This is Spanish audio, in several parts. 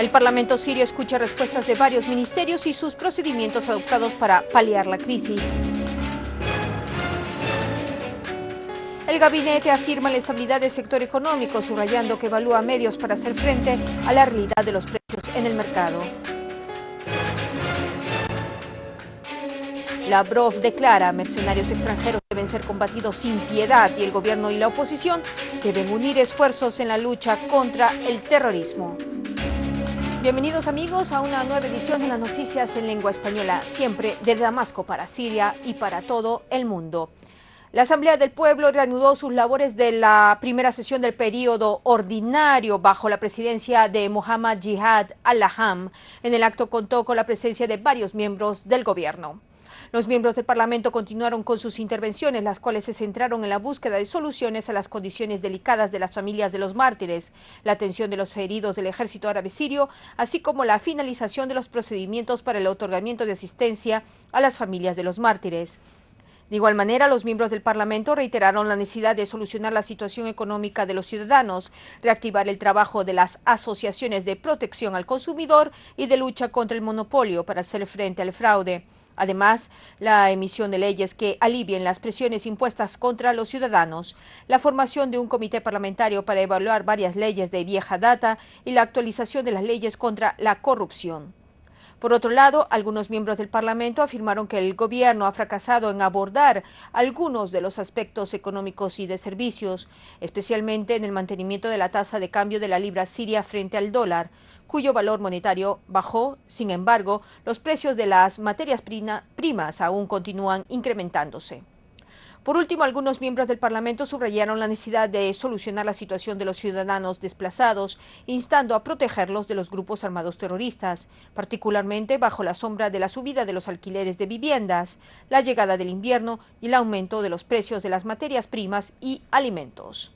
El Parlamento sirio escucha respuestas de varios ministerios y sus procedimientos adoptados para paliar la crisis. El gabinete afirma la estabilidad del sector económico, subrayando que evalúa medios para hacer frente a la realidad de los precios en el mercado. Lavrov declara: mercenarios extranjeros deben ser combatidos sin piedad y el gobierno y la oposición deben unir esfuerzos en la lucha contra el terrorismo. Bienvenidos amigos a una nueva edición de las noticias en lengua española, siempre de Damasco para Siria y para todo el mundo. La Asamblea del Pueblo reanudó sus labores de la primera sesión del periodo ordinario bajo la presidencia de Mohammad Jihad al-Laham. En el acto contó con la presencia de varios miembros del gobierno. Los miembros del Parlamento continuaron con sus intervenciones, las cuales se centraron en la búsqueda de soluciones a las condiciones delicadas de las familias de los mártires, la atención de los heridos del ejército árabe sirio, así como la finalización de los procedimientos para el otorgamiento de asistencia a las familias de los mártires. De igual manera, los miembros del Parlamento reiteraron la necesidad de solucionar la situación económica de los ciudadanos, reactivar el trabajo de las asociaciones de protección al consumidor y de lucha contra el monopolio para hacer frente al fraude. Además, la emisión de leyes que alivien las presiones impuestas contra los ciudadanos, la formación de un comité parlamentario para evaluar varias leyes de vieja data y la actualización de las leyes contra la corrupción. Por otro lado, algunos miembros del Parlamento afirmaron que el gobierno ha fracasado en abordar algunos de los aspectos económicos y de servicios, especialmente en el mantenimiento de la tasa de cambio de la libra siria frente al dólar, cuyo valor monetario bajó. Sin embargo, los precios de las materias primas aún continúan incrementándose. Por último, algunos miembros del Parlamento subrayaron la necesidad de solucionar la situación de los ciudadanos desplazados, instando a protegerlos de los grupos armados terroristas, particularmente bajo la sombra de la subida de los alquileres de viviendas, la llegada del invierno y el aumento de los precios de las materias primas y alimentos.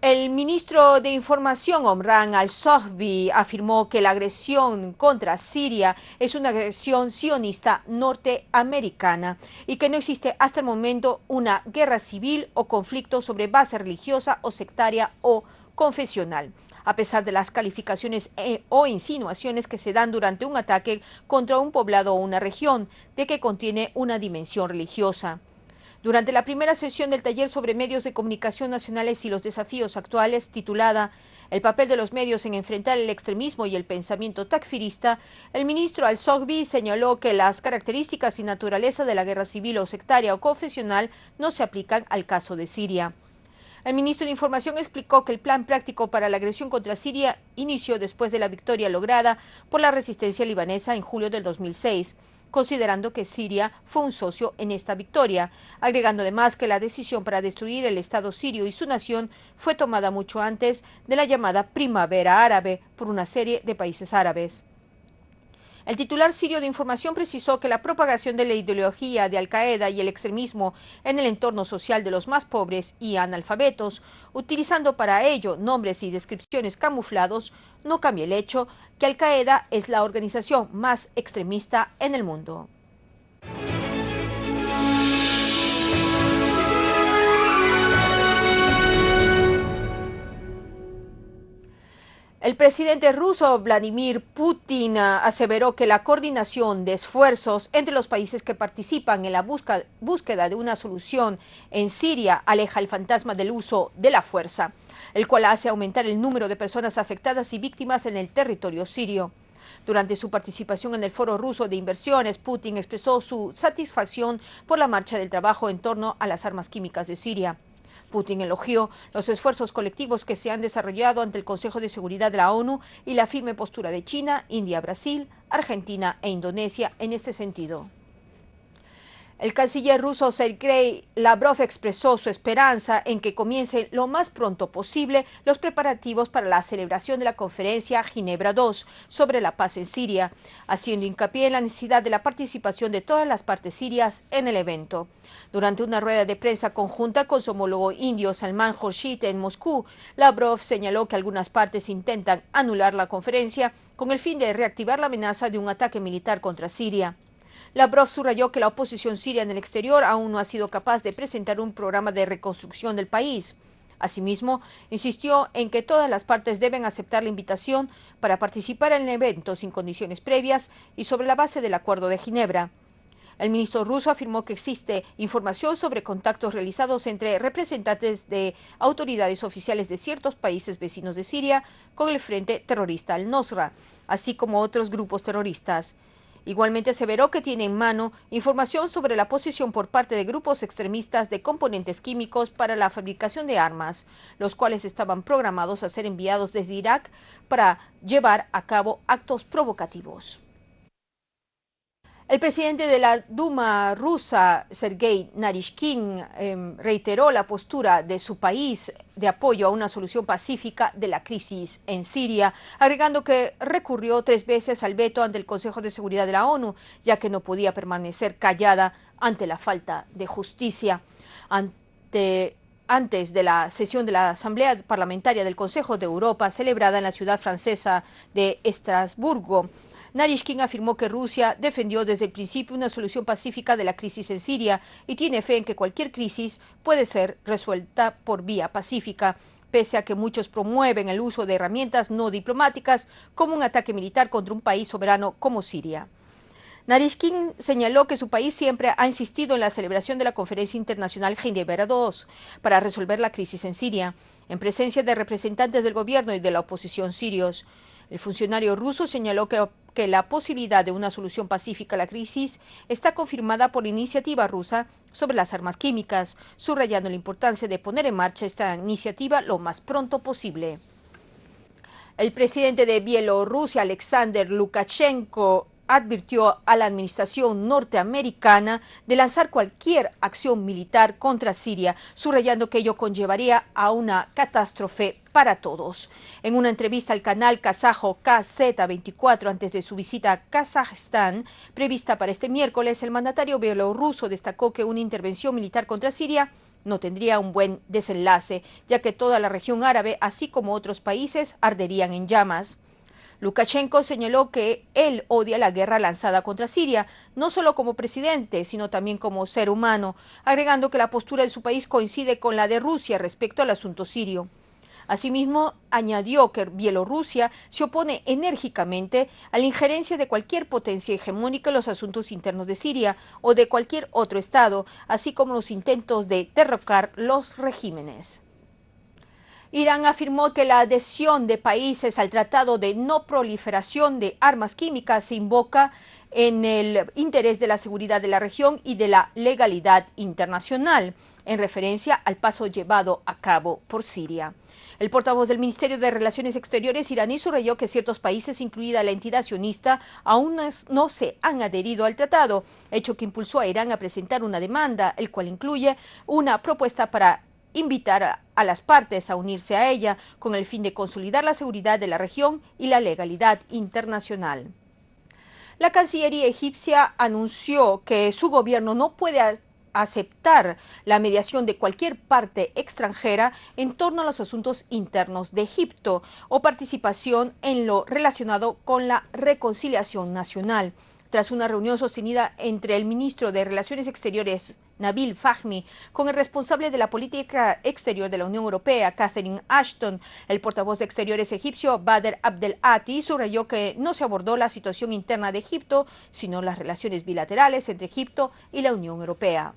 El ministro de Información, Omran al-Zohbi, afirmó que la agresión contra Siria es una agresión sionista norteamericana y que no existe hasta el momento una guerra civil o conflicto sobre base religiosa o sectaria o confesional, a pesar de las calificaciones o insinuaciones que se dan durante un ataque contra un poblado o una región de que contiene una dimensión religiosa. Durante la primera sesión del taller sobre medios de comunicación nacionales y los desafíos actuales, titulada «El papel de los medios en enfrentar el extremismo y el pensamiento takfirista», el ministro al-Zohbi señaló que las características y naturaleza de la guerra civil o sectaria o confesional no se aplican al caso de Siria. El ministro de Información explicó que el plan práctico para la agresión contra Siria inició después de la victoria lograda por la resistencia libanesa en julio del 2006, considerando que Siria fue un socio en esta victoria, agregando además que la decisión para destruir el Estado sirio y su nación fue tomada mucho antes de la llamada Primavera Árabe por una serie de países árabes. El titular sirio de Información precisó que la propagación de la ideología de Al-Qaeda y el extremismo en el entorno social de los más pobres y analfabetos, utilizando para ello nombres y descripciones camuflados, no cambia el hecho que Al-Qaeda es la organización más extremista en el mundo. El presidente ruso Vladimir Putin aseveró que la coordinación de esfuerzos entre los países que participan en la búsqueda de una solución en Siria aleja el fantasma del uso de la fuerza, el cual hace aumentar el número de personas afectadas y víctimas en el territorio sirio. Durante su participación en el Foro Ruso de Inversiones, Putin expresó su satisfacción por la marcha del trabajo en torno a las armas químicas de Siria. Putin elogió los esfuerzos colectivos que se han desarrollado ante el Consejo de Seguridad de la ONU y la firme postura de China, India, Brasil, Argentina e Indonesia en este sentido. El canciller ruso Sergei Lavrov expresó su esperanza en que comiencen lo más pronto posible los preparativos para la celebración de la conferencia Ginebra II sobre la paz en Siria, haciendo hincapié en la necesidad de la participación de todas las partes sirias en el evento. Durante una rueda de prensa conjunta con su homólogo indio Salman Khurshid en Moscú, Lavrov señaló que algunas partes intentan anular la conferencia con el fin de reactivar la amenaza de un ataque militar contra Siria. Lavrov subrayó que la oposición siria en el exterior aún no ha sido capaz de presentar un programa de reconstrucción del país. Asimismo, insistió en que todas las partes deben aceptar la invitación para participar en el evento sin condiciones previas y sobre la base del Acuerdo de Ginebra. El ministro ruso afirmó que existe información sobre contactos realizados entre representantes de autoridades oficiales de ciertos países vecinos de Siria con el frente terrorista al-Nusra, así como otros grupos terroristas. Igualmente aseveró que tiene en mano información sobre la posesión por parte de grupos extremistas de componentes químicos para la fabricación de armas, los cuales estaban programados a ser enviados desde Irak para llevar a cabo actos provocativos. El presidente de la Duma rusa, Sergei Naryshkin, reiteró la postura de su país de apoyo a una solución pacífica de la crisis en Siria, agregando que recurrió 3 veces al veto ante el Consejo de Seguridad de la ONU, ya que no podía permanecer callada ante la falta de justicia. Antes de la sesión de la Asamblea Parlamentaria del Consejo de Europa, celebrada en la ciudad francesa de Estrasburgo, Naryshkin afirmó que Rusia defendió desde el principio una solución pacífica de la crisis en Siria y tiene fe en que cualquier crisis puede ser resuelta por vía pacífica, pese a que muchos promueven el uso de herramientas no diplomáticas como un ataque militar contra un país soberano como Siria. Naryshkin señaló que su país siempre ha insistido en la celebración de la Conferencia Internacional Ginebra II para resolver la crisis en Siria, en presencia de representantes del gobierno y de la oposición sirios. El funcionario ruso señaló que la posibilidad de una solución pacífica a la crisis está confirmada por la iniciativa rusa sobre las armas químicas, subrayando la importancia de poner en marcha esta iniciativa lo más pronto posible. El presidente de Bielorrusia, Alexander Lukashenko, advirtió a la administración norteamericana de lanzar cualquier acción militar contra Siria, subrayando que ello conllevaría a una catástrofe para todos. En una entrevista al canal kazajo KZ24 antes de su visita a Kazajstán, prevista para este miércoles, el mandatario bielorruso destacó que una intervención militar contra Siria no tendría un buen desenlace, ya que toda la región árabe, así como otros países, arderían en llamas. Lukashenko señaló que él odia la guerra lanzada contra Siria, no solo como presidente, sino también como ser humano, agregando que la postura de su país coincide con la de Rusia respecto al asunto sirio. Asimismo, añadió que Bielorrusia se opone enérgicamente a la injerencia de cualquier potencia hegemónica en los asuntos internos de Siria o de cualquier otro Estado, así como los intentos de derrocar los regímenes. Irán afirmó que la adhesión de países al Tratado de No Proliferación de Armas Químicas se invoca en el interés de la seguridad de la región y de la legalidad internacional, en referencia al paso llevado a cabo por Siria. El portavoz del Ministerio de Relaciones Exteriores iraní subrayó que ciertos países, incluida la entidad sionista, aún no se han adherido al tratado, hecho que impulsó a Irán a presentar una demanda, el cual incluye una propuesta para invitar a las partes a unirse a ella con el fin de consolidar la seguridad de la región y la legalidad internacional. La Cancillería egipcia anunció que su gobierno no puede aceptar la mediación de cualquier parte extranjera en torno a los asuntos internos de Egipto o participación en lo relacionado con la reconciliación nacional. Tras una reunión sostenida entre el ministro de Relaciones Exteriores, Nabil Fahmy, con el responsable de la política exterior de la Unión Europea, Catherine Ashton, el portavoz de Exteriores egipcio, Badr Abdel Ati, subrayó que no se abordó la situación interna de Egipto, sino las relaciones bilaterales entre Egipto y la Unión Europea.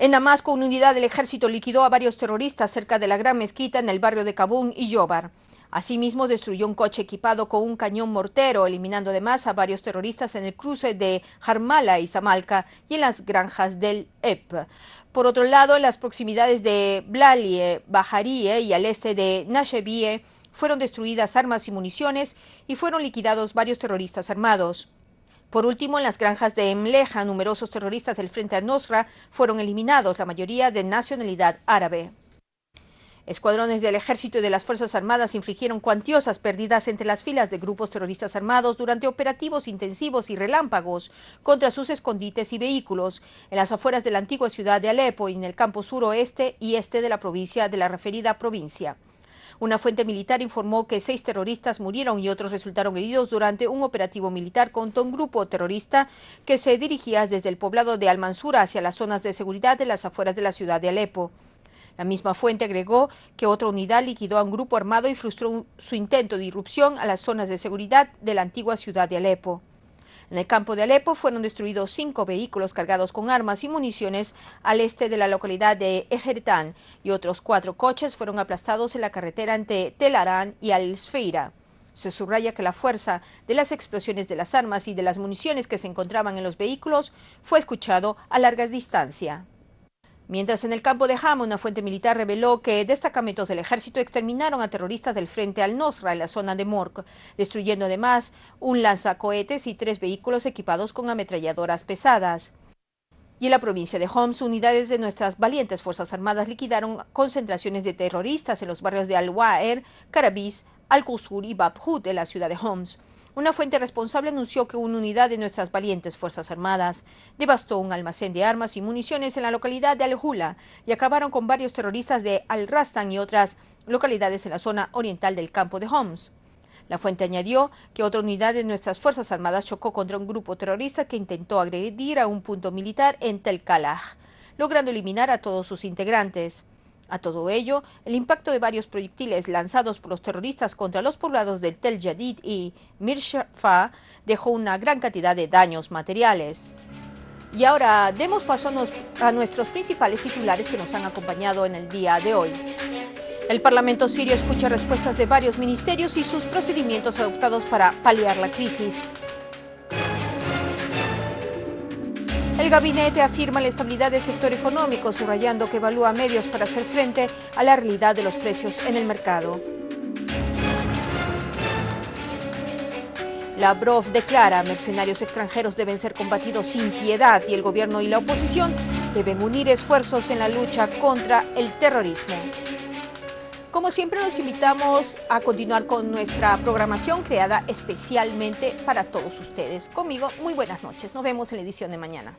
En Damasco, una unidad del ejército liquidó a varios terroristas cerca de la Gran Mezquita en el barrio de Kabun y Yobar. Asimismo, destruyó un coche equipado con un cañón mortero, eliminando además a varios terroristas en el cruce de Jarmala y Samalca y en las granjas del Ep. Por otro lado, en las proximidades de Blalie, Bajarie y al este de Nashevie fueron destruidas armas y municiones y fueron liquidados varios terroristas armados. Por último, en las granjas de Emleja, numerosos terroristas del Frente al-Nusra fueron eliminados, la mayoría de nacionalidad árabe. Escuadrones del Ejército y de las Fuerzas Armadas infligieron cuantiosas pérdidas entre las filas de grupos terroristas armados durante operativos intensivos y relámpagos contra sus escondites y vehículos en las afueras de la antigua ciudad de Alepo y en el campo suroeste y este de la provincia de la referida provincia. Una fuente militar informó que 6 terroristas murieron y otros resultaron heridos durante un operativo militar contra un grupo terrorista que se dirigía desde el poblado de Al-Mansura hacia las zonas de seguridad de las afueras de la ciudad de Alepo. La misma fuente agregó que otra unidad liquidó a un grupo armado y frustró su intento de irrupción a las zonas de seguridad de la antigua ciudad de Alepo. En el campo de Alepo fueron destruidos 5 vehículos cargados con armas y municiones al este de la localidad de Ejeretán y otros 4 coches fueron aplastados en la carretera entre Tel Aran y Al-Sfeira. Se subraya que la fuerza de las explosiones de las armas y de las municiones que se encontraban en los vehículos fue escuchado a larga distancia. Mientras en el campo de Hama, una fuente militar reveló que destacamentos del ejército exterminaron a terroristas del Frente al-Nusra en la zona de Mork, destruyendo además un lanzacohetes y 3 vehículos equipados con ametralladoras pesadas. Y en la provincia de Homs, unidades de nuestras valientes Fuerzas Armadas liquidaron concentraciones de terroristas en los barrios de Al-Waer, Karabis, Al-Qusur y Bab Hut de la ciudad de Homs. Una fuente responsable anunció que una unidad de nuestras valientes Fuerzas Armadas devastó un almacén de armas y municiones en la localidad de Al-Hula y acabaron con varios terroristas de Al-Rastan y otras localidades en la zona oriental del campo de Homs. La fuente añadió que otra unidad de nuestras Fuerzas Armadas chocó contra un grupo terrorista que intentó agredir a un punto militar en Tel Kalaj, logrando eliminar a todos sus integrantes. A todo ello, el impacto de varios proyectiles lanzados por los terroristas contra los poblados de Tel Jadid y Mir Shafaa dejó una gran cantidad de daños materiales. Y ahora demos paso a nuestros principales titulares que nos han acompañado en el día de hoy. El Parlamento sirio escucha respuestas de varios ministerios y sus procedimientos adoptados para paliar la crisis. El gabinete afirma la estabilidad del sector económico, subrayando que evalúa medios para hacer frente a la realidad de los precios en el mercado. Lavrov declara: mercenarios extranjeros deben ser combatidos sin piedad y el gobierno y la oposición deben unir esfuerzos en la lucha contra el terrorismo. Como siempre, los invitamos a continuar con nuestra programación creada especialmente para todos ustedes. Conmigo, muy buenas noches. Nos vemos en la edición de mañana.